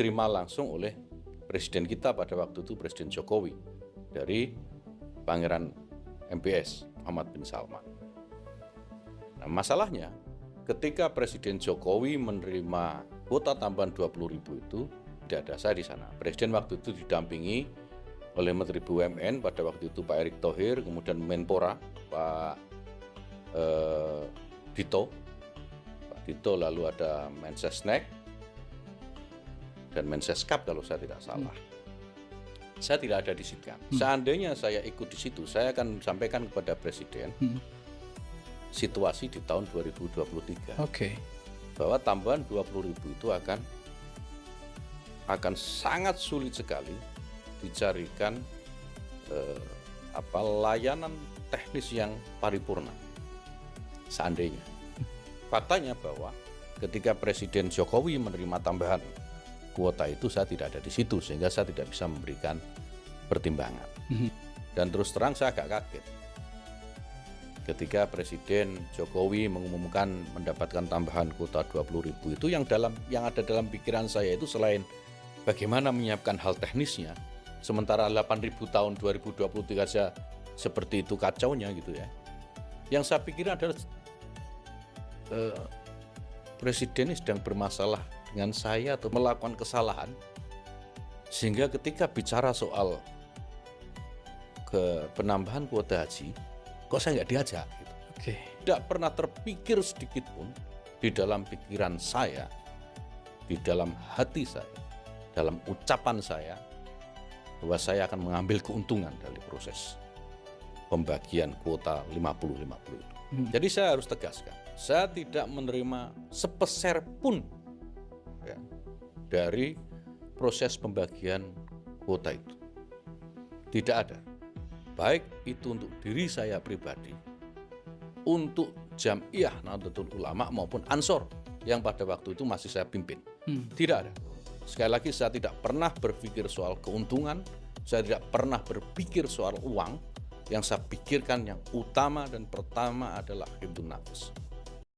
diterima langsung oleh presiden kita pada waktu itu, Presiden Jokowi, dari Pangeran MBS Muhammad bin Salman. Nah, masalahnya ketika Presiden Jokowi menerima kuota tambahan 20.000 itu, tidak ada saya di sana. Presiden waktu itu didampingi oleh Menteri BUMN pada waktu itu Pak Erick Thohir, kemudian Menpora Pak Dito, lalu ada Mensesnek dan Menseskap kalau saya tidak salah. Saya tidak ada di situ. Seandainya saya ikut di situ, saya akan sampaikan kepada Presiden situasi di tahun 2023. Bahwa tambahan 20.000 itu akan sangat sulit sekali dicarikan layanan teknis yang paripurna. Seandainya. Faktanya bahwa ketika Presiden Jokowi menerima tambahan kuota itu, saya tidak ada di situ, sehingga saya tidak bisa memberikan pertimbangan. Dan terus terang saya agak kaget ketika Presiden Jokowi mengumumkan mendapatkan tambahan kuota 20.000 itu, yang ada dalam pikiran saya itu selain bagaimana menyiapkan hal teknisnya, sementara 8.000 tahun 2023 saja seperti itu kacaunya gitu ya. Yang saya pikir adalah Presiden ini sedang bermasalah dengan saya atau melakukan kesalahan, sehingga ketika bicara soal penambahan kuota haji, kok saya nggak diajak gitu. Tidak pernah terpikir sedikit pun di dalam pikiran saya, di dalam hati saya, dalam ucapan saya, bahwa saya akan mengambil keuntungan dari proses pembagian kuota 50-50 itu. Jadi saya harus tegaskan, saya tidak menerima sepeser pun ya, dari proses pembagian kuota itu. Tidak ada. Baik itu untuk diri saya pribadi, untuk Jam'iyah Nahdlatul Ulama maupun Ansor yang pada waktu itu masih saya pimpin. Tidak ada. Sekali lagi, saya tidak pernah berpikir soal keuntungan, saya tidak pernah berpikir soal uang. Yang saya pikirkan yang utama dan pertama adalah hifdzun nafas.